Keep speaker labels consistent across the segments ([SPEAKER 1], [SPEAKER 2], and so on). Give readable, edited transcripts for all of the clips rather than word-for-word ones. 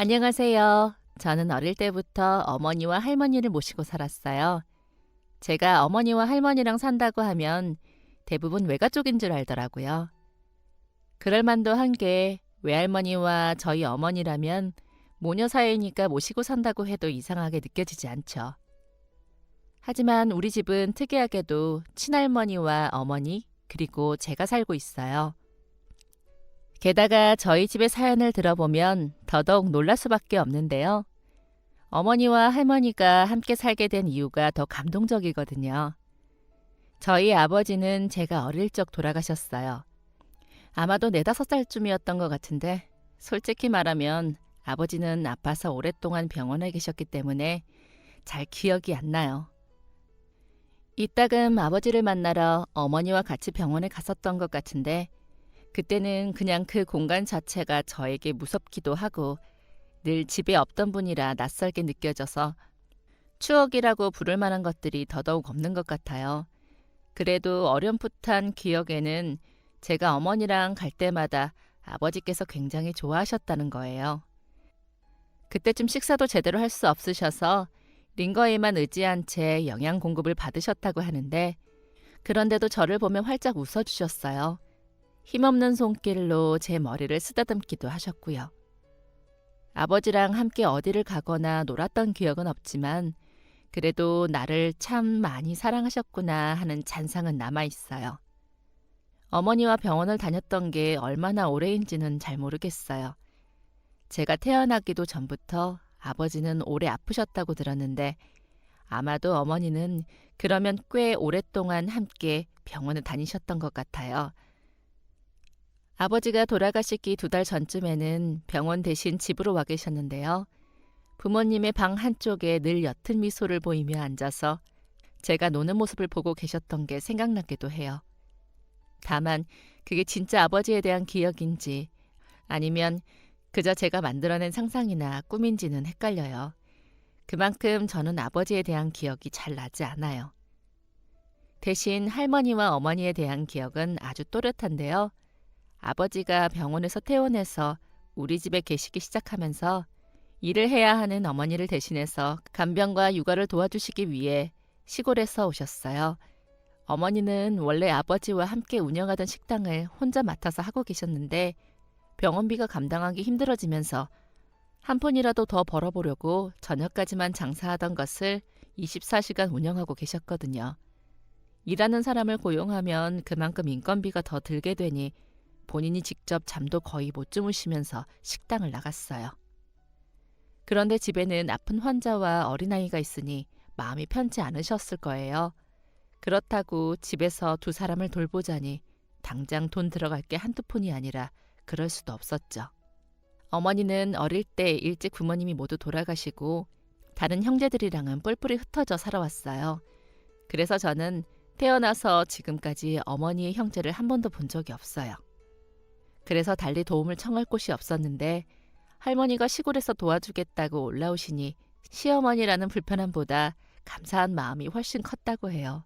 [SPEAKER 1] 안녕하세요. 저는 어릴 때부터 어머니와 할머니를 모시고 살았어요. 제가 어머니와 할머니랑 산다고 하면 대부분 외가족인 줄 알더라고요. 그럴 만도 한 게 외할머니와 저희 어머니라면 모녀 사이니까 모시고 산다고 해도 이상하게 느껴지지 않죠. 하지만 우리 집은 특이하게도 친할머니와 어머니, 그리고 제가 살고 있어요. 게다가 저희 집의 사연을 들어보면 더더욱 놀랄 수밖에 없는데요. 어머니와 할머니가 함께 살게 된 이유가 더 감동적이거든요. 저희 아버지는 제가 어릴 적 돌아가셨어요. 아마도 4~5살쯤이었던 것 같은데 솔직히 말하면 아버지는 아파서 오랫동안 병원에 계셨기 때문에 잘 기억이 안 나요. 이따금 아버지를 만나러 어머니와 같이 병원에 갔었던 것 같은데 그때는 그냥 그 공간 자체가 저에게 무섭기도 하고 늘 집에 없던 분이라 낯설게 느껴져서 추억이라고 부를 만한 것들이 더더욱 없는 것 같아요. 그래도 어렴풋한 기억에는 제가 어머니랑 갈 때마다 아버지께서 굉장히 좋아하셨다는 거예요. 그때쯤 식사도 제대로 할 수 없으셔서 링거에만 의지한 채 영양 공급을 받으셨다고 하는데 그런데도 저를 보면 활짝 웃어주셨어요. 힘없는 손길로 제 머리를 쓰다듬기도 하셨고요. 아버지랑 함께 어디를 가거나 놀았던 기억은 없지만 그래도 나를 참 많이 사랑하셨구나 하는 잔상은 남아있어요. 어머니와 병원을 다녔던 게 얼마나 오래인지는 잘 모르겠어요. 제가 태어나기도 전부터 아버지는 오래 아프셨다고 들었는데 아마도 어머니는 그러면 꽤 오랫동안 함께 병원을 다니셨던 것 같아요. 아버지가 돌아가시기 2달 전쯤에는 병원 대신 집으로 와 계셨는데요. 부모님의 방 한쪽에 늘 옅은 미소를 보이며 앉아서 제가 노는 모습을 보고 계셨던 게 생각나기도 해요. 다만 그게 진짜 아버지에 대한 기억인지 아니면 그저 제가 만들어낸 상상이나 꿈인지는 헷갈려요. 그만큼 저는 아버지에 대한 기억이 잘 나지 않아요. 대신 할머니와 어머니에 대한 기억은 아주 또렷한데요. 아버지가 병원에서 퇴원해서 우리 집에 계시기 시작하면서 일을 해야 하는 어머니를 대신해서 간병과 육아를 도와주시기 위해 시골에서 오셨어요. 어머니는 원래 아버지와 함께 운영하던 식당을 혼자 맡아서 하고 계셨는데 병원비가 감당하기 힘들어지면서 한 푼이라도 더 벌어보려고 저녁까지만 장사하던 것을 24시간 운영하고 계셨거든요. 일하는 사람을 고용하면 그만큼 인건비가 더 들게 되니 본인이 직접 잠도 거의 못 주무시면서 식당을 나갔어요. 그런데 집에는 아픈 환자와 어린아이가 있으니 마음이 편치 않으셨을 거예요. 그렇다고 집에서 2사람을 돌보자니 당장 돈 들어갈 게 한두 푼이 아니라 그럴 수도 없었죠. 어머니는 어릴 때 일찍 부모님이 모두 돌아가시고 다른 형제들이랑은 뿔뿔이 흩어져 살아왔어요. 그래서 저는 태어나서 지금까지 어머니의 형제를 한 번도 본 적이 없어요. 그래서 달리 도움을 청할 곳이 없었는데 할머니가 시골에서 도와주겠다고 올라오시니 시어머니라는 불편함보다 감사한 마음이 훨씬 컸다고 해요.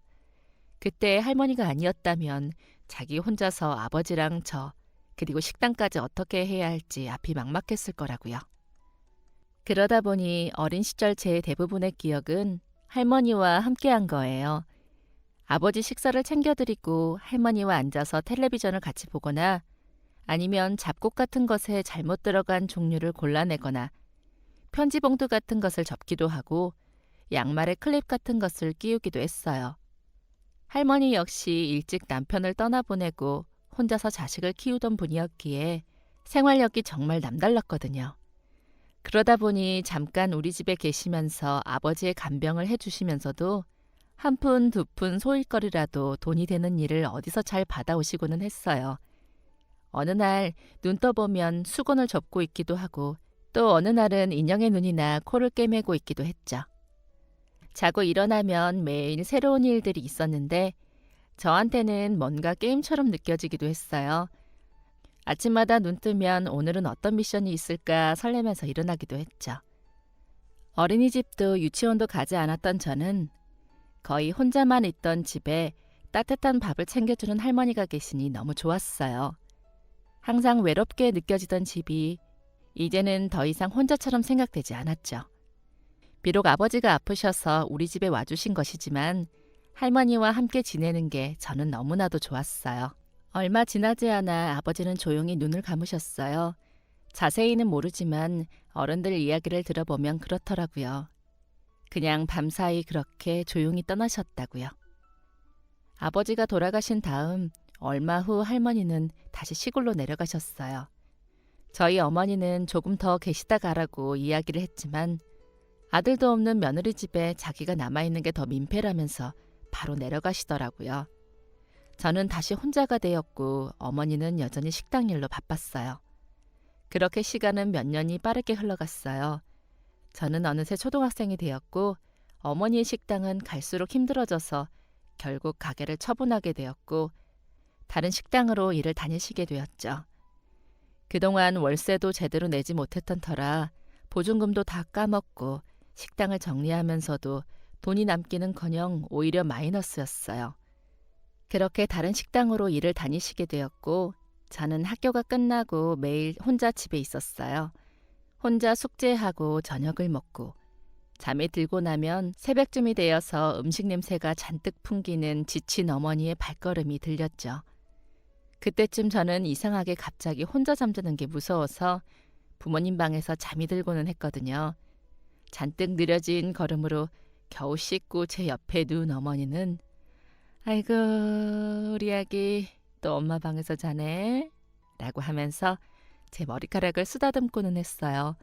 [SPEAKER 1] 그때 할머니가 아니었다면 자기 혼자서 아버지랑 저 그리고 식당까지 어떻게 해야 할지 앞이 막막했을 거라고요. 그러다 보니 어린 시절 제 대부분의 기억은 할머니와 함께한 거예요. 아버지 식사를 챙겨드리고 할머니와 앉아서 텔레비전을 같이 보거나 아니면 잡곡 같은 것에 잘못 들어간 종류를 골라내거나 편지 봉투 같은 것을 접기도 하고 양말에 클립 같은 것을 끼우기도 했어요. 할머니 역시 일찍 남편을 떠나보내고 혼자서 자식을 키우던 분이었기에 생활력이 정말 남달랐거든요. 그러다 보니 잠깐 우리 집에 계시면서 아버지의 간병을 해주시면서도 한 푼, 2푼 소일거리라도 돈이 되는 일을 어디서 잘 받아오시고는 했어요. 어느 날 눈 떠보면 수건을 접고 있기도 하고 또 어느 날은 인형의 눈이나 코를 꿰매고 있기도 했죠. 자고 일어나면 매일 새로운 일들이 있었는데 저한테는 뭔가 게임처럼 느껴지기도 했어요. 아침마다 눈 뜨면 오늘은 어떤 미션이 있을까 설레면서 일어나기도 했죠. 어린이집도 유치원도 가지 않았던 저는 거의 혼자만 있던 집에 따뜻한 밥을 챙겨주는 할머니가 계시니 너무 좋았어요. 항상 외롭게 느껴지던 집이 이제는 더 이상 혼자처럼 생각되지 않았죠. 비록 아버지가 아프셔서 우리 집에 와주신 것이지만 할머니와 함께 지내는 게 저는 너무나도 좋았어요. 얼마 지나지 않아 아버지는 조용히 눈을 감으셨어요. 자세히는 모르지만 어른들 이야기를 들어보면 그렇더라고요. 그냥 밤사이 그렇게 조용히 떠나셨다고요. 아버지가 돌아가신 다음 얼마 후 할머니는 다시 시골로 내려가셨어요. 저희 어머니는 조금 더 계시다 가라고 이야기를 했지만 아들도 없는 며느리 집에 자기가 남아있는 게 더 민폐라면서 바로 내려가시더라고요. 저는 다시 혼자가 되었고 어머니는 여전히 식당 일로 바빴어요. 그렇게 시간은 몇 년이 빠르게 흘러갔어요. 저는 어느새 초등학생이 되었고 어머니의 식당은 갈수록 힘들어져서 결국 가게를 처분하게 되었고 다른 식당으로 일을 다니시게 되었죠. 그동안 월세도 제대로 내지 못했던 터라 보증금도 다 까먹고 식당을 정리하면서도 돈이 남기는커녕 오히려 마이너스였어요. 그렇게 다른 식당으로 일을 다니시게 되었고 저는 학교가 끝나고 매일 혼자 집에 있었어요. 혼자 숙제하고 저녁을 먹고 잠이 들고 나면 새벽쯤이 되어서 음식 냄새가 잔뜩 풍기는 지친 어머니의 발걸음이 들렸죠. 그때쯤 저는 이상하게 갑자기 혼자 잠드는 게 무서워서 부모님 방에서 잠이 들고는 했거든요. 잔뜩 느려진 걸음으로 겨우 씻고 제 옆에 누운 어머니는 아이고 우리 아기 또 엄마 방에서 자네? 라고 하면서 제 머리카락을 쓰다듬고는 했어요.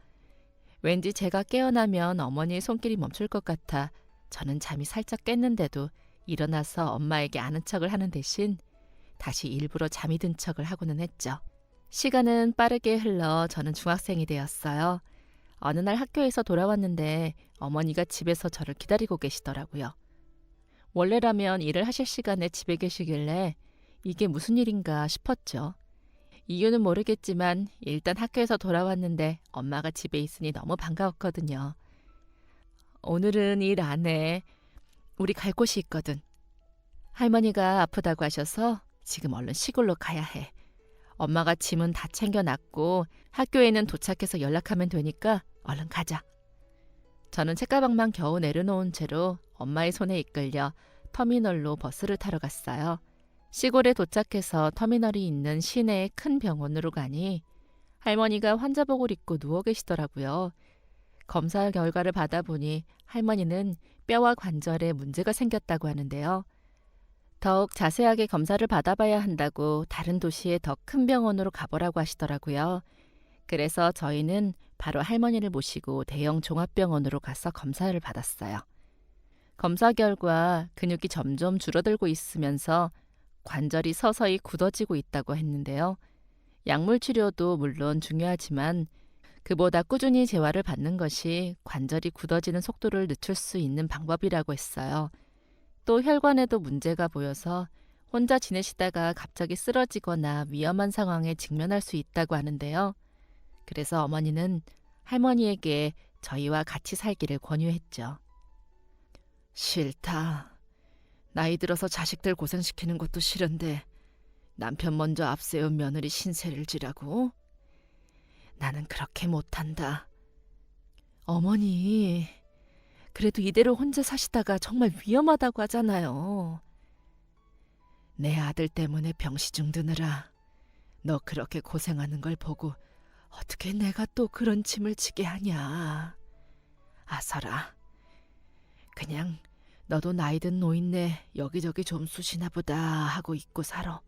[SPEAKER 1] 왠지 제가 깨어나면 어머니의 손길이 멈출 것 같아 저는 잠이 살짝 깼는데도 일어나서 엄마에게 아는 척을 하는 대신 다시 일부러 잠이 든 척을 하고는 했죠. 시간은 빠르게 흘러 저는 중학생이 되었어요. 어느 날 학교에서 돌아왔는데 어머니가 집에서 저를 기다리고 계시더라고요. 원래라면 일을 하실 시간에 집에 계시길래 이게 무슨 일인가 싶었죠. 이유는 모르겠지만 일단 학교에서 돌아왔는데 엄마가 집에 있으니 너무 반가웠거든요. 오늘은 일 안 해. 우리 갈 곳이 있거든. 할머니가 아프다고 하셔서 지금 얼른 시골로 가야 해. 엄마가 짐은 다 챙겨놨고 학교에는 도착해서 연락하면 되니까 얼른 가자. 저는 책가방만 겨우 내려놓은 채로 엄마의 손에 이끌려 터미널로 버스를 타러 갔어요. 시골에 도착해서 터미널이 있는 시내의 큰 병원으로 가니 할머니가 환자복을 입고 누워 계시더라고요. 검사 결과를 받아보니 할머니는 뼈와 관절에 문제가 생겼다고 하는데요. 더욱 자세하게 검사를 받아봐야 한다고 다른 도시의 더 큰 병원으로 가보라고 하시더라고요. 그래서 저희는 바로 할머니를 모시고 대형 종합병원으로 가서 검사를 받았어요. 검사 결과 근육이 점점 줄어들고 있으면서 관절이 서서히 굳어지고 있다고 했는데요. 약물 치료도 물론 중요하지만 그보다 꾸준히 재활을 받는 것이 관절이 굳어지는 속도를 늦출 수 있는 방법이라고 했어요. 또 혈관에도 문제가 보여서 혼자 지내시다가 갑자기 쓰러지거나 위험한 상황에 직면할 수 있다고 하는데요. 그래서 어머니는 할머니에게 저희와 같이 살기를 권유했죠. 싫다. 나이 들어서 자식들 고생시키는 것도 싫은데 남편 먼저 앞세운 며느리 신세를 지라고? 나는 그렇게 못한다. 어머니, 그래도 이대로 혼자 사시다가 정말 위험하다고 하잖아요. 내 아들 때문에 병시중 드느라 너 그렇게 고생하는 걸 보고 어떻게 내가 또 그런 짐을 지게 하냐. 아서라, 그냥 너도 나이 든 노인네 여기저기 좀 쑤시나 보다 하고 있고 살아.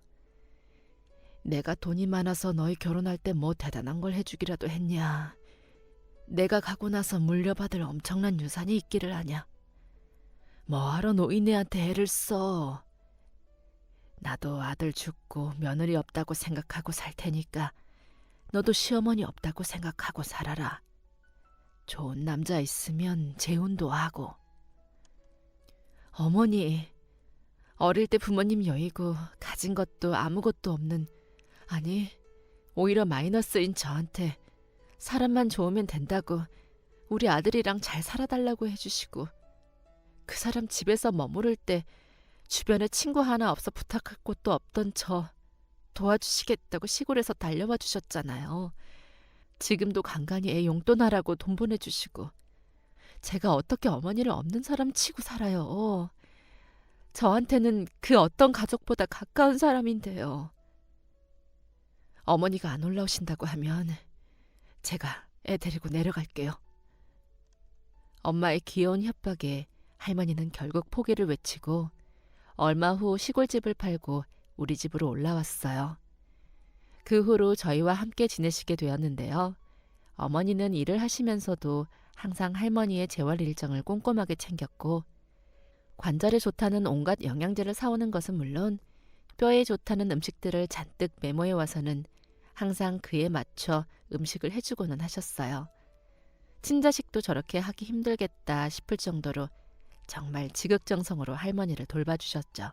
[SPEAKER 1] 내가 돈이 많아서 너희 결혼할 때 뭐 대단한 걸 해주기라도 했냐. 내가 가고 나서 물려받을 엄청난 유산이 있기를 하냐. 뭐하러 노인네한테 애를 써. 나도 아들 죽고 며느리 없다고 생각하고 살 테니까 너도 시어머니 없다고 생각하고 살아라. 좋은 남자 있으면 재혼도 하고. 어머니, 어릴 때 부모님 여의고 가진 것도 아무것도 없는, 아니 오히려 마이너스인 저한테 사람만 좋으면 된다고 우리 아들이랑 잘 살아달라고 해주시고 그 사람 집에서 머무를 때 주변에 친구 하나 없어 부탁할 곳도 없던 저 도와주시겠다고 시골에서 달려와 주셨잖아요. 지금도 간간히 애 용돈하라고 돈 보내주시고 제가 어떻게 어머니를 없는 사람 치고 살아요. 저한테는 그 어떤 가족보다 가까운 사람인데요. 어머니가 안 올라오신다고 하면 제가 애 데리고 내려갈게요. 엄마의 귀여운 협박에 할머니는 결국 포기를 외치고 얼마 후 시골집을 팔고 우리 집으로 올라왔어요. 그 후로 저희와 함께 지내시게 되었는데요. 어머니는 일을 하시면서도 항상 할머니의 재활 일정을 꼼꼼하게 챙겼고 관절에 좋다는 온갖 영양제를 사오는 것은 물론 뼈에 좋다는 음식들을 잔뜩 메모해 와서는 항상 그에 맞춰 음식을 해주고는 하셨어요. 친자식도 저렇게 하기 힘들겠다 싶을 정도로 정말 지극정성으로 할머니를 돌봐주셨죠.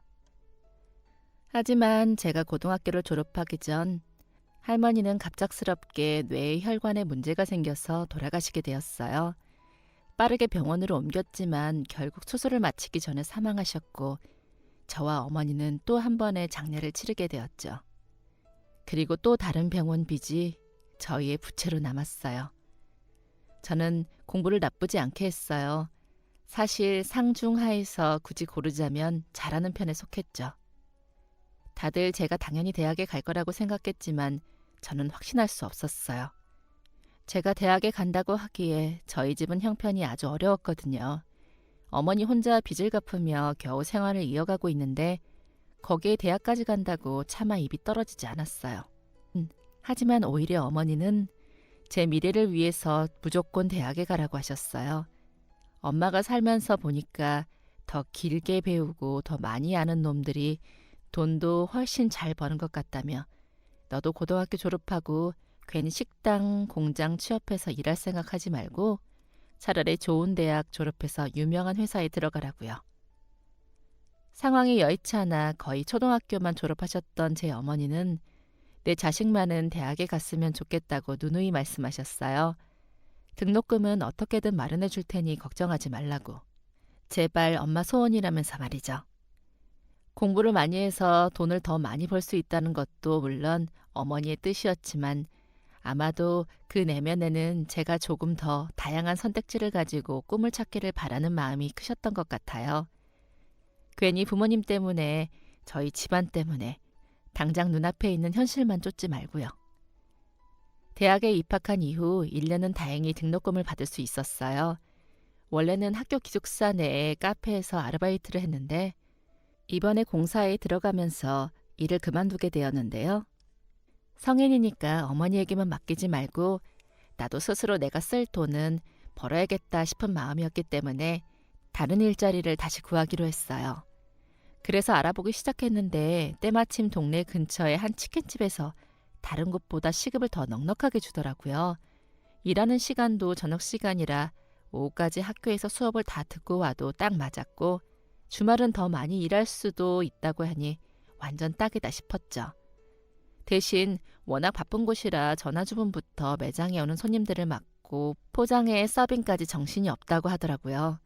[SPEAKER 1] 하지만 제가 고등학교를 졸업하기 전 할머니는 갑작스럽게 뇌에 혈관에 문제가 생겨서 돌아가시게 되었어요. 빠르게 병원으로 옮겼지만 결국 수술을 마치기 전에 사망하셨고 저와 어머니는 또 한 번의 장례를 치르게 되었죠. 그리고 또 다른 병원 빚이 저희의 부채로 남았어요. 저는 공부를 나쁘지 않게 했어요. 사실 상중하에서 굳이 고르자면 잘하는 편에 속했죠. 다들 제가 당연히 대학에 갈 거라고 생각했지만 저는 확신할 수 없었어요. 제가 대학에 간다고 하기에 저희 집은 형편이 아주 어려웠거든요. 어머니 혼자 빚을 갚으며 겨우 생활을 이어가고 있는데 거기에 대학까지 간다고 차마 입이 떨어지지 않았어요. 하지만 오히려 어머니는 제 미래를 위해서 무조건 대학에 가라고 하셨어요. 엄마가 살면서 보니까 더 길게 배우고 더 많이 아는 놈들이 돈도 훨씬 잘 버는 것 같다며 너도 고등학교 졸업하고 괜히 식당, 공장 취업해서 일할 생각하지 말고 차라리 좋은 대학 졸업해서 유명한 회사에 들어가라고요. 상황이 여의치 않아 거의 초등학교만 졸업하셨던 제 어머니는 내 자식만은 대학에 갔으면 좋겠다고 누누이 말씀하셨어요. 등록금은 어떻게든 마련해 줄 테니 걱정하지 말라고. 제발 엄마 소원이라면서 말이죠. 공부를 많이 해서 돈을 더 많이 벌 수 있다는 것도 물론 어머니의 뜻이었지만 아마도 그 내면에는 제가 조금 더 다양한 선택지를 가지고 꿈을 찾기를 바라는 마음이 크셨던 것 같아요. 괜히 부모님 때문에 저희 집안 때문에 당장 눈앞에 있는 현실만 쫓지 말고요. 대학에 입학한 이후 1년은 다행히 등록금을 받을 수 있었어요. 원래는 학교 기숙사 내에 카페에서 아르바이트를 했는데 이번에 공사에 들어가면서 일을 그만두게 되었는데요. 성인이니까 어머니에게만 맡기지 말고 나도 스스로 내가 쓸 돈은 벌어야겠다 싶은 마음이었기 때문에 다른 일자리를 다시 구하기로 했어요. 그래서 알아보기 시작했는데 때마침 동네 근처의 한 치킨집에서 다른 곳보다 시급을 더 넉넉하게 주더라고요. 일하는 시간도 저녁 시간이라 오후까지 학교에서 수업을 다 듣고 와도 딱 맞았고 주말은 더 많이 일할 수도 있다고 하니 완전 딱이다 싶었죠. 대신 워낙 바쁜 곳이라 전화주문부터 매장에 오는 손님들을 맡고 포장에 서빙까지 정신이 없다고 하더라고요.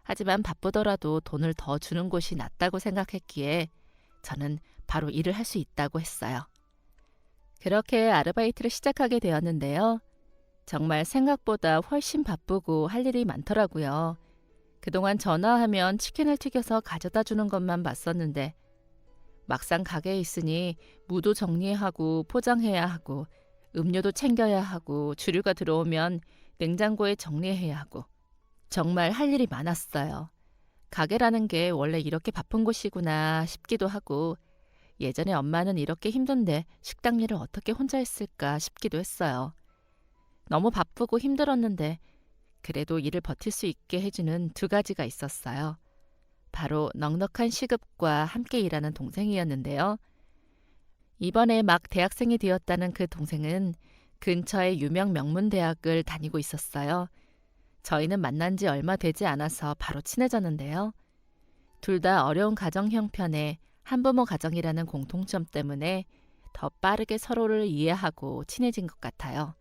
[SPEAKER 1] 하지만 바쁘더라도 돈을 더 주는 곳이 낫다고 생각했기에 저는 바로 일을 할 수 있다고 했어요. 그렇게 아르바이트를 시작하게 되었는데요. 정말 생각보다 훨씬 바쁘고 할 일이 많더라고요. 그동안 전화하면 치킨을 튀겨서 가져다 주는 것만 봤었는데 막상 가게에 있으니 무도 정리하고 포장해야 하고 음료도 챙겨야 하고 주류가 들어오면 냉장고에 정리해야 하고 정말 할 일이 많았어요. 가게라는 게 원래 이렇게 바쁜 곳이구나 싶기도 하고 예전에 엄마는 이렇게 힘든데 식당 일을 어떻게 혼자 했을까 싶기도 했어요. 너무 바쁘고 힘들었는데 그래도 일을 버틸 수 있게 해주는 두 가지가 있었어요. 바로 넉넉한 시급과 함께 일하는 동생이었는데요. 이번에 막 대학생이 되었다는 그 동생은 근처의 유명 명문대학을 다니고 있었어요. 저희는 만난 지 얼마 되지 않아서 바로 친해졌는데요. 둘 다 어려운 가정 형편에 한부모 가정이라는 공통점 때문에 더 빠르게 서로를 이해하고 친해진 것 같아요.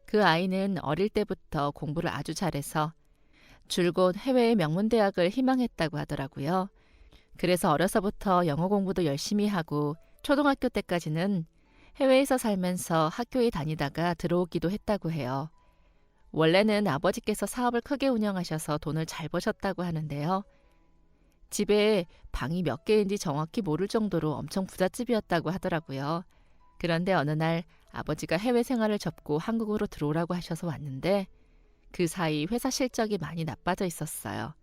[SPEAKER 1] 그 아이는 어릴 때부터 공부를 아주 잘해서 줄곧 해외의 명문대학을 희망했다고 하더라고요. 그래서 어려서부터 영어 공부도 열심히 하고 초등학교 때까지는 해외에서 살면서 학교에 다니다가 들어오기도 했다고 해요. 원래는 아버지께서 사업을 크게 운영하셔서 돈을 잘 버셨다고 하는데요. 집에 방이 몇 개인지 정확히 모를 정도로 엄청 부잣집이었다고 하더라고요. 그런데 어느 날 아버지가 해외 생활을 접고 한국으로 들어오라고 하셔서 왔는데 그 사이 회사 실적이 많이 나빠져 있었어요.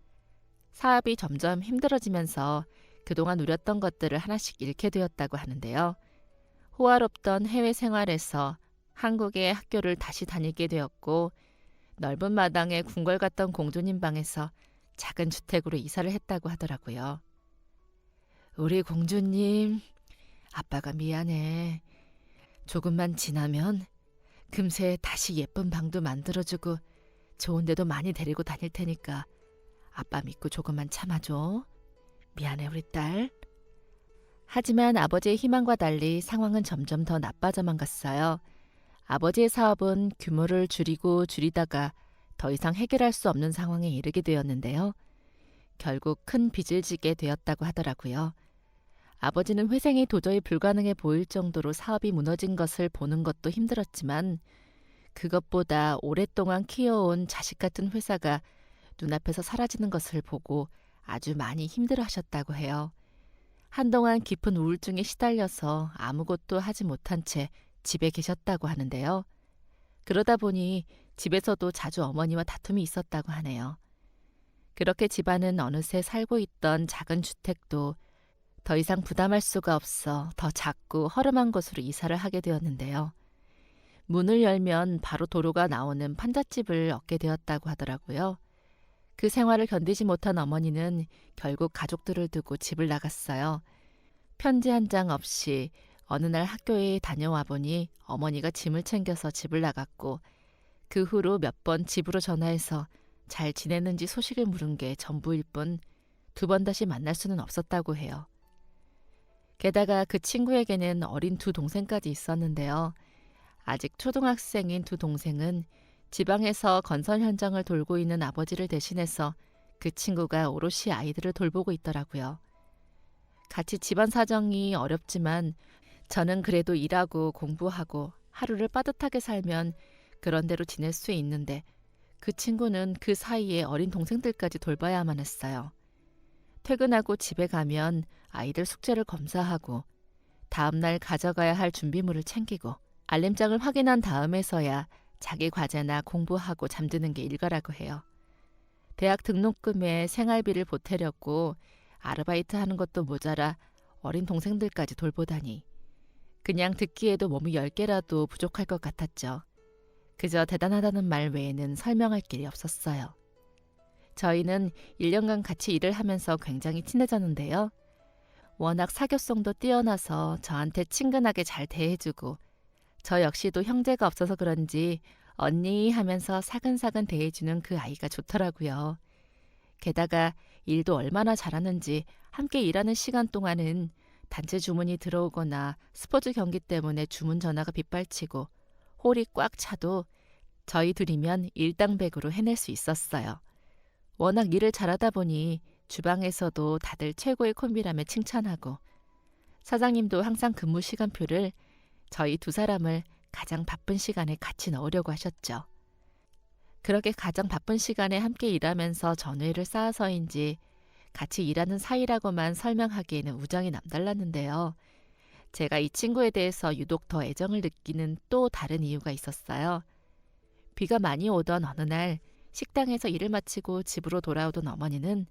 [SPEAKER 1] 사업이 점점 힘들어지면서 그동안 누렸던 것들을 하나씩 잃게 되었다고 하는데요. 호화롭던 해외 생활에서 한국의 학교를 다시 다니게 되었고 넓은 마당에 궁궐 같던 공주님 방에서 작은 주택으로 이사를 했다고 하더라고요. 우리 공주님, 아빠가 미안해. 조금만 지나면 금세 다시 예쁜 방도 만들어주고 좋은 데도 많이 데리고 다닐 테니까 아빠 믿고 조금만 참아줘. 미안해 우리 딸. 하지만 아버지의 희망과 달리 상황은 점점 더 나빠져만 갔어요. 아버지의 사업은 규모를 줄이다가 더 이상 해결할 수 없는 상황에 이르게 되었는데요. 결국 큰 빚을 지게 되었다고 하더라고요. 아버지는 회생이 도저히 불가능해 보일 정도로 사업이 무너진 것을 보는 것도 힘들었지만 그것보다 오랫동안 키워온 자식 같은 회사가 눈앞에서 사라지는 것을 보고 아주 많이 힘들어하셨다고 해요. 한동안 깊은 우울증에 시달려서 아무것도 하지 못한 채 집에 계셨다고 하는데요. 그러다 보니 집에서도 자주 어머니와 다툼이 있었다고 하네요. 그렇게 집안은 어느새 살고 있던 작은 주택도 더 이상 부담할 수가 없어 더 작고 허름한 곳으로 이사를 하게 되었는데요. 문을 열면 바로 도로가 나오는 판잣집을 얻게 되었다고 하더라고요. 그 생활을 견디지 못한 어머니는 결국 가족들을 두고 집을 나갔어요. 편지 한 장 없이 어느 날 학교에 다녀와 보니 어머니가 짐을 챙겨서 집을 나갔고 그 후로 몇 번 집으로 전화해서 잘 지내는지 소식을 물은 게 전부일 뿐 두 번 다시 만날 수는 없었다고 해요. 게다가 그 친구에게는 어린 두 동생까지 있었는데요. 아직 초등학생인 두 동생은 지방에서 건설 현장을 돌고 있는 아버지를 대신해서 그 친구가 오롯이 아이들을 돌보고 있더라고요. 같이 집안 사정이 어렵지만 저는 그래도 일하고 공부하고 하루를 빠듯하게 살면 그런 대로 지낼 수 있는데 그 친구는 그 사이에 어린 동생들까지 돌봐야만 했어요. 퇴근하고 집에 가면 아이들 숙제를 검사하고 다음날 가져가야 할 준비물을 챙기고 알림장을 확인한 다음에서야 자기 과제나 공부하고 잠드는 게 일과라고 해요. 대학 등록금에 생활비를 보태려고 아르바이트 하는 것도 모자라 어린 동생들까지 돌보다니 그냥 듣기에도 몸이 10개라도 부족할 것 같았죠. 그저 대단하다는 말 외에는 설명할 길이 없었어요. 저희는 1년간 같이 일을 하면서 굉장히 친해졌는데요. 워낙 사교성도 뛰어나서 저한테 친근하게 잘 대해주고 저 역시도 형제가 없어서 그런지 언니 하면서 사근사근 대해주는 그 아이가 좋더라고요. 게다가 일도 얼마나 잘하는지 함께 일하는 시간 동안은 단체 주문이 들어오거나 스포츠 경기 때문에 주문 전화가 빗발치고 홀이 꽉 차도 저희 둘이면 일당백으로 해낼 수 있었어요. 워낙 일을 잘하다 보니 주방에서도 다들 최고의 콤비라며 칭찬하고 사장님도 항상 근무 시간표를 저희 두 사람을 가장 바쁜 시간에 같이 넣으려고 하셨죠. 그렇게 가장 바쁜 시간에 함께 일하면서 전우애를 쌓아서인지 같이 일하는 사이라고만 설명하기에는 우정이 남달랐는데요. 제가 이 친구에 대해서 유독 더 애정을 느끼는 또 다른 이유가 있었어요. 비가 많이 오던 어느 날 식당에서 일을 마치고 집으로 돌아오던 어머니는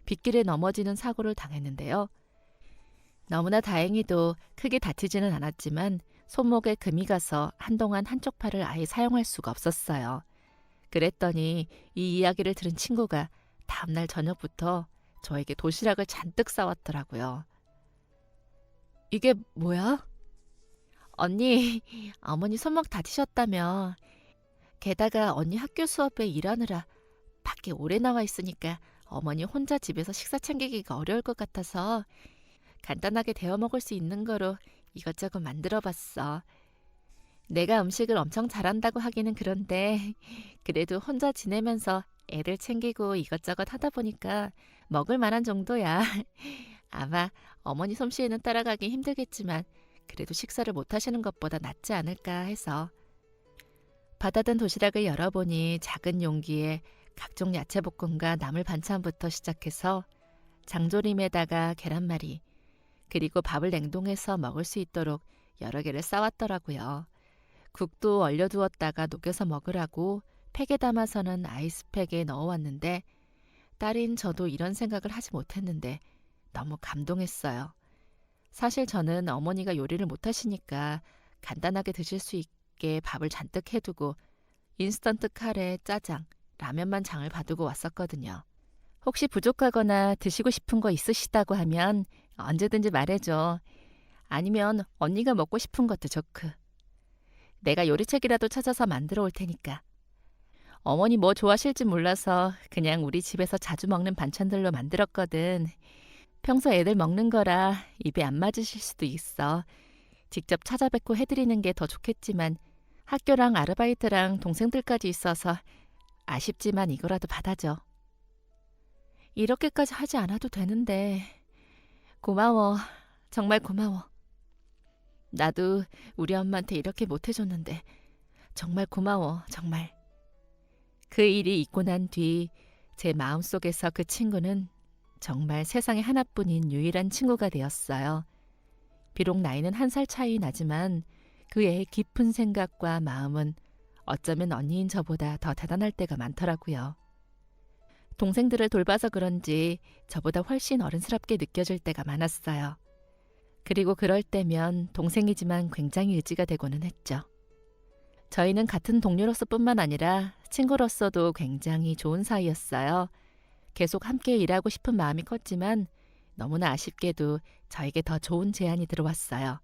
[SPEAKER 1] 빗길에 넘어지는 사고를 당했는데요. 너무나 다행히도 크게 다치지는 않았지만 손목에 금이 가서 한동안 한쪽 팔을 아예 사용할 수가 없었어요. 그랬더니 이 이야기를 들은 친구가 다음날 저녁부터 저에게 도시락을 잔뜩 싸왔더라고요. 이게 뭐야? 언니, 어머니 손목 다치셨다며. 게다가 언니 학교 수업에 일하느라 밖에 오래 나와 있으니까 어머니 혼자 집에서 식사 챙기기가 어려울 것 같아서 간단하게 데워 먹을 수 있는 거로 이것저것 만들어 봤어. 내가 음식을 엄청 잘한다고 하기는 그런데 그래도 혼자 지내면서 애들 챙기고 이것저것 하다 보니까 먹을 만한 정도야. 아마 어머니 솜씨에는 따라가기 힘들겠지만 그래도 식사를 못 하시는 것보다 낫지 않을까 해서. 받아든 도시락을 열어보니 작은 용기에 각종 야채볶음과 나물 반찬부터 시작해서 장조림에다가 계란말이, 그리고 밥을 냉동해서 먹을 수 있도록 여러 개를 싸왔더라고요. 국도 얼려두었다가 녹여서 먹으라고 팩에 담아서는 아이스팩에 넣어왔는데 딸인 저도 이런 생각을 하지 못했는데 너무 감동했어요. 사실 저는 어머니가 요리를 못하시니까 간단하게 드실 수 있게 밥을 잔뜩 해두고 인스턴트 카레, 짜장, 라면만 장을 봐두고 왔었거든요. 혹시 부족하거나 드시고 싶은 거 있으시다고 하면 언제든지 말해줘. 아니면 언니가 먹고 싶은 것도 좋고. 내가 요리책이라도 찾아서 만들어 올 테니까. 어머니 뭐 좋아하실지 몰라서 그냥 우리 집에서 자주 먹는 반찬들로 만들었거든. 평소 애들 먹는 거라 입에 안 맞으실 수도 있어. 직접 찾아뵙고 해드리는 게 더 좋겠지만 학교랑 아르바이트랑 동생들까지 있어서 아쉽지만 이거라도 받아줘. 이렇게까지 하지 않아도 되는데. 고마워. 정말 고마워. 나도 우리 엄마한테 이렇게 못해줬는데 정말 고마워. 정말. 그 일이 있고 난 뒤 제 마음속에서 그 친구는 정말 세상에 하나뿐인 유일한 친구가 되었어요. 비록 나이는 1살 차이 나지만 그 애의 깊은 생각과 마음은 어쩌면 언니인 저보다 더 대단할 때가 많더라고요. 동생들을 돌봐서 그런지 저보다 훨씬 어른스럽게 느껴질 때가 많았어요. 그리고 그럴 때면 동생이지만 굉장히 의지가 되고는 했죠. 저희는 같은 동료로서뿐만 아니라 친구로서도 굉장히 좋은 사이였어요. 계속 함께 일하고 싶은 마음이 컸지만 너무나 아쉽게도 저에게 더 좋은 제안이 들어왔어요.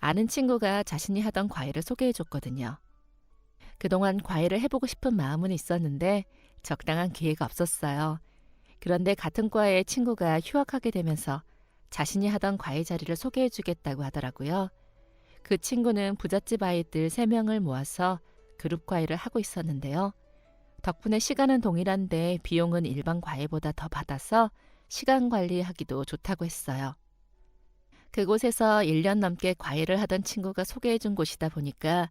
[SPEAKER 1] 아는 친구가 자신이 하던 과외를 소개해줬거든요. 그동안 과외를 해보고 싶은 마음은 있었는데 적당한 기회가 없었어요. 그런데 같은 과의 친구가 휴학하게 되면서 자신이 하던 과외 자리를 소개해주겠다고 하더라고요. 그 친구는 부잣집 아이들 3명을 모아서 그룹 과외를 하고 있었는데요. 덕분에 시간은 동일한데 비용은 일반 과외보다 더 받아서 시간 관리하기도 좋다고 했어요. 그곳에서 1년 넘게 과외를 하던 친구가 소개해준 곳이다 보니까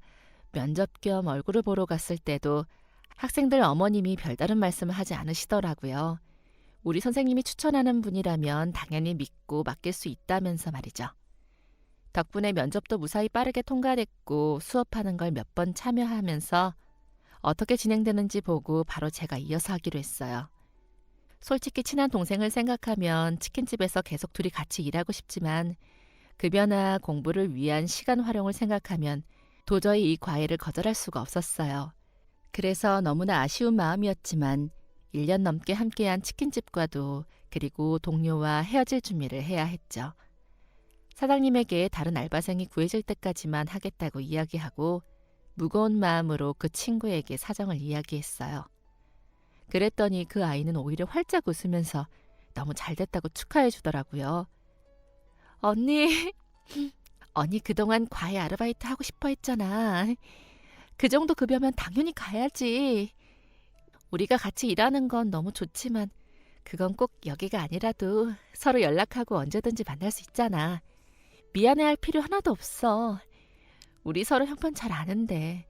[SPEAKER 1] 면접 겸 얼굴을 보러 갔을 때도 학생들 어머님이 별다른 말씀을 하지 않으시더라고요. 우리 선생님이 추천하는 분이라면 당연히 믿고 맡길 수 있다면서 말이죠. 덕분에 면접도 무사히 빠르게 통과됐고 수업하는 걸 몇 번 참여하면서 어떻게 진행되는지 보고 바로 제가 이어서 하기로 했어요. 솔직히 친한 동생을 생각하면 치킨집에서 계속 둘이 같이 일하고 싶지만 급여나 공부를 위한 시간 활용을 생각하면 도저히 이 과외를 거절할 수가 없었어요. 그래서 너무나 아쉬운 마음이었지만 1년 넘게 함께한 치킨집과도 그리고 동료와 헤어질 준비를 해야 했죠. 사장님에게 다른 알바생이 구해질 때까지만 하겠다고 이야기하고 무거운 마음으로 그 친구에게 사정을 이야기했어요. 그랬더니 그 아이는 오히려 활짝 웃으면서 너무 잘됐다고 축하해 주더라고요. 언니, 언니 그동안 과외 아르바이트 하고 싶어 했잖아. 그 정도 급여면 당연히 가야지. 우리가 같이 일하는 건 너무 좋지만 그건 꼭 여기가 아니라도 서로 연락하고 언제든지 만날 수 있잖아. 미안해할 필요 하나도 없어. 우리 서로 형편 잘 아는데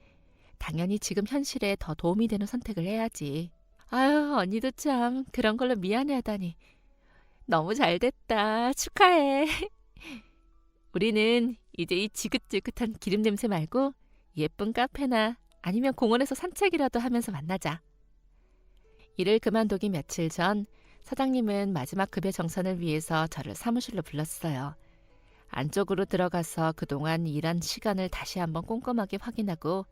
[SPEAKER 1] 당연히 지금 현실에 더 도움이 되는 선택을 해야지. 아유, 언니도 참 그런 걸로 미안해하다니. 너무 잘됐다. 축하해. 우리는 이제 이 지긋지긋한 기름 냄새 말고 예쁜 카페나 아니면 공원에서 산책이라도 하면서 만나자. 일을 그만두기 며칠 전 사장님은 마지막 급여 정산을 위해서 저를 사무실로 불렀어요. 안쪽으로 들어가서 그동안 일한 시간을 다시 한번 꼼꼼하게 확인하고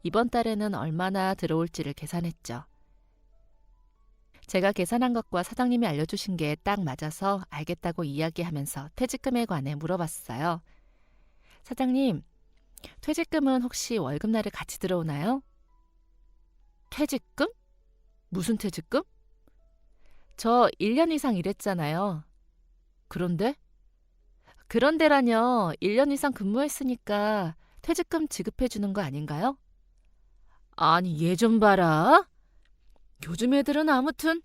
[SPEAKER 1] 이번 달에는 얼마나 들어올지를 계산했죠. 제가 계산한 것과 사장님이 알려주신 게 딱 맞아서 알겠다고 이야기하면서 퇴직금에 관해 물어봤어요. 사장님, 퇴직금은 혹시 월급날에 같이 들어오나요? 퇴직금? 무슨 퇴직금? 저 1년 이상 일했잖아요. 그런데? 그런데라뇨. 1년 이상 근무했으니까 퇴직금 지급해 주는 거 아닌가요? 아니, 얘 좀 봐라. 요즘 애들은 아무튼.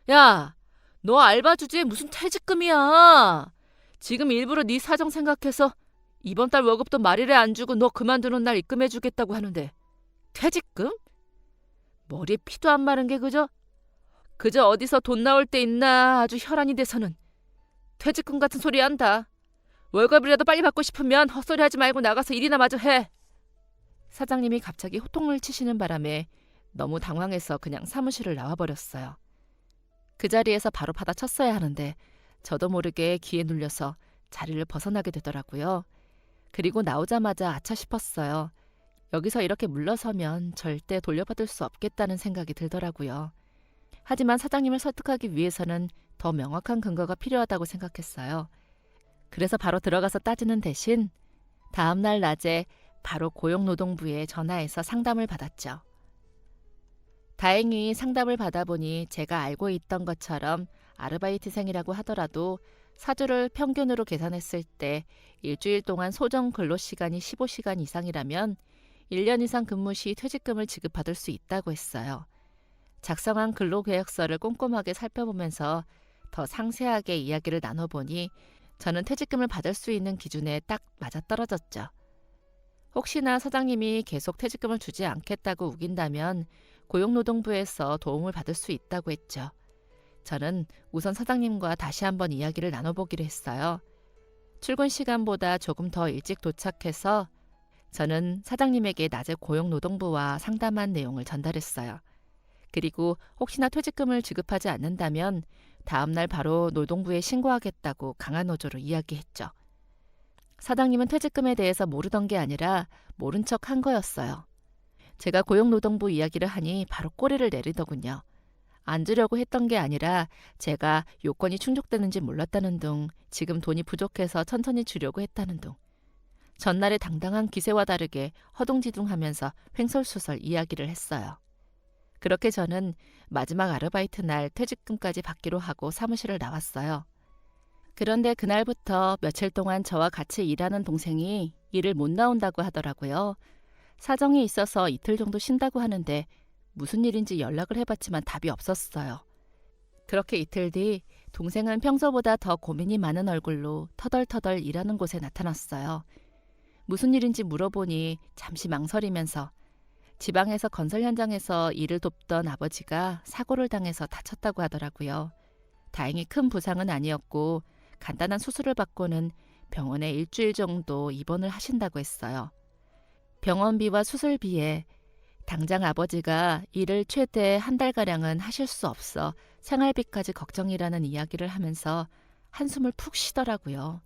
[SPEAKER 1] 야, 너 알바 주제에 무슨 퇴직금이야. 지금 일부러 네 사정 생각해서 이번 달 월급도 말일에 안 주고 너 그만두는 날 입금해주겠다고 하는데 퇴직금? 머리에 피도 안 마른 게 그저 어디서 돈 나올 때 있나 아주 혈안이 돼서는 퇴직금 같은 소리 한다. 월급이라도 빨리 받고 싶으면 헛소리 하지 말고 나가서 일이나 마저 해. 사장님이 갑자기 호통을 치시는 바람에 너무 당황해서 그냥 사무실을 나와버렸어요. 그 자리에서 바로 받아쳤어야 하는데 저도 모르게 기에 눌려서 자리를 벗어나게 되더라고요. 그리고 나오자마자 아차 싶었어요. 여기서 이렇게 물러서면 절대 돌려받을 수 없겠다는 생각이 들더라고요. 하지만 사장님을 설득하기 위해서는 더 명확한 근거가 필요하다고 생각했어요. 그래서 바로 들어가서 따지는 대신 다음 날 낮에 바로 고용노동부에 전화해서 상담을 받았죠. 다행히 상담을 받아보니 제가 알고 있던 것처럼 아르바이트생이라고 하더라도 사주를 평균으로 계산했을 때 일주일 동안 소정 근로시간이 15시간 이상이라면 1년 이상 근무 시 퇴직금을 지급받을 수 있다고 했어요. 작성한 근로계약서를 꼼꼼하게 살펴보면서 더 상세하게 이야기를 나눠보니 저는 퇴직금을 받을 수 있는 기준에 딱 맞아떨어졌죠. 혹시나 사장님이 계속 퇴직금을 주지 않겠다고 우긴다면 고용노동부에서 도움을 받을 수 있다고 했죠. 저는 우선 사장님과 다시 한번 이야기를 나눠보기로 했어요. 출근 시간보다 조금 더 일찍 도착해서 저는 사장님에게 낮에 고용노동부와 상담한 내용을 전달했어요. 그리고 혹시나 퇴직금을 지급하지 않는다면 다음날 바로 노동부에 신고하겠다고 강한 어조로 이야기했죠. 사장님은 퇴직금에 대해서 모르던 게 아니라 모른 척 한 거였어요. 제가 고용노동부 이야기를 하니 바로 꼬리를 내리더군요. 안 주려고 했던 게 아니라 제가 요건이 충족되는지 몰랐다는 둥, 지금 돈이 부족해서 천천히 주려고 했다는 둥. 전날의 당당한 기세와 다르게 허둥지둥하면서 횡설수설 이야기를 했어요. 그렇게 저는 마지막 아르바이트 날 퇴직금까지 받기로 하고 사무실을 나왔어요. 그런데 그날부터 며칠 동안 저와 같이 일하는 동생이 일을 못 나온다고 하더라고요. 사정이 있어서 이틀 정도 쉰다고 하는데 무슨 일인지 연락을 해봤지만 답이 없었어요. 그렇게 이틀 뒤 동생은 평소보다 더 고민이 많은 얼굴로 터덜터덜 일하는 곳에 나타났어요. 무슨 일인지 물어보니 잠시 망설이면서 지방에서 건설 현장에서 일을 돕던 아버지가 사고를 당해서 다쳤다고 하더라고요. 다행히 큰 부상은 아니었고 간단한 수술을 받고는 병원에 일주일 정도 입원을 하신다고 했어요. 병원비와 수술비에 당장 아버지가 일을 최대 한 달가량은 하실 수 없어 생활비까지 걱정이라는 이야기를 하면서 한숨을 푹 쉬더라고요.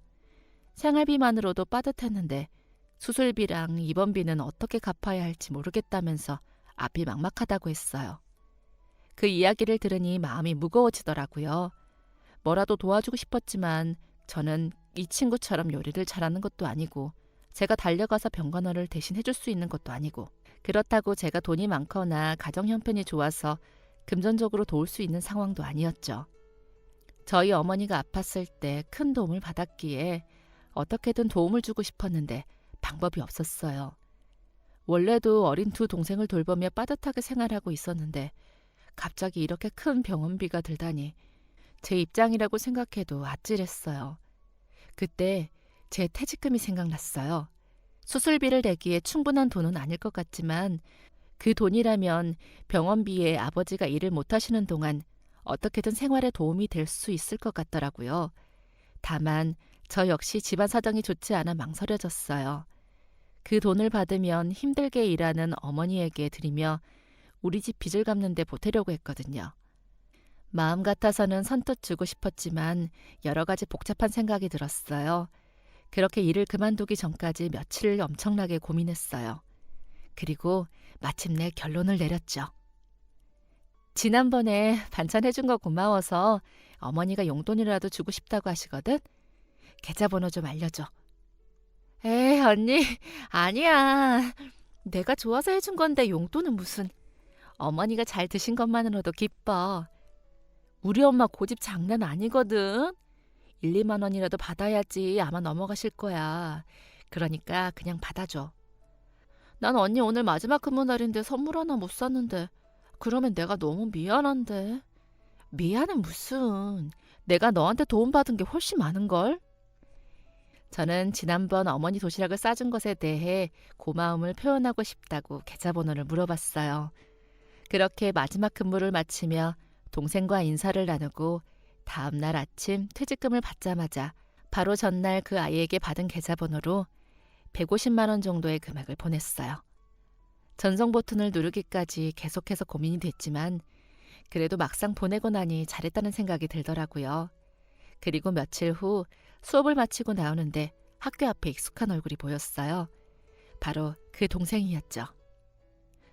[SPEAKER 1] 생활비만으로도 빠듯했는데 수술비랑 입원비는 어떻게 갚아야 할지 모르겠다면서 앞이 막막하다고 했어요. 그 이야기를 들으니 마음이 무거워지더라고요. 뭐라도 도와주고 싶었지만 저는 이 친구처럼 요리를 잘하는 것도 아니고 제가 달려가서 병간호를 대신 해줄 수 있는 것도 아니고 그렇다고 제가 돈이 많거나 가정 형편이 좋아서 금전적으로 도울 수 있는 상황도 아니었죠. 저희 어머니가 아팠을 때 큰 도움을 받았기에 어떻게든 도움을 주고 싶었는데 방법이 없었어요. 원래도 어린 두 동생을 돌보며 빠듯하게 생활하고 있었는데 갑자기 이렇게 큰 병원비가 들다니 제 입장이라고 생각해도 아찔했어요. 그때 제 퇴직금이 생각났어요. 수술비를 내기에 충분한 돈은 아닐 것 같지만 그 돈이라면 병원비에 아버지가 일을 못하시는 동안 어떻게든 생활에 도움이 될 수 있을 것 같더라고요. 다만 저 역시 집안 사정이 좋지 않아 망설여졌어요. 그 돈을 받으면 힘들게 일하는 어머니에게 드리며 우리 집 빚을 갚는 데 보태려고 했거든요. 마음 같아서는 선뜻 주고 싶었지만 여러 가지 복잡한 생각이 들었어요. 그렇게 일을 그만두기 전까지 며칠 엄청나게 고민했어요. 그리고 마침내 결론을 내렸죠. 지난번에 반찬 해준 거 고마워서 어머니가 용돈이라도 주고 싶다고 하시거든? 계좌번호 좀 알려줘. 에이, 언니, 아니야. 내가 좋아서 해준 건데 용돈은 무슨. 어머니가 잘 드신 것만으로도 기뻐. 우리 엄마 고집 장난 아니거든. 1, 2만 원이라도 받아야지 아마 넘어가실 거야. 그러니까 그냥 받아줘. 난 언니 오늘 마지막 근무 날인데 선물 하나 못 샀는데 그러면 내가 너무 미안한데. 미안은 무슨. 내가 너한테 도움받은 게 훨씬 많은걸? 저는 지난번 어머니 도시락을 싸준 것에 대해 고마움을 표현하고 싶다고 계좌번호를 물어봤어요. 그렇게 마지막 근무를 마치며 동생과 인사를 나누고 다음 날 아침 퇴직금을 받자마자 바로 전날 그 아이에게 받은 계좌번호로 150만 원 정도의 금액을 보냈어요. 전송 버튼을 누르기까지 계속해서 고민이 됐지만 그래도 막상 보내고 나니 잘했다는 생각이 들더라고요. 그리고 며칠 후 수업을 마치고 나오는데 학교 앞에 익숙한 얼굴이 보였어요. 바로 그 동생이었죠.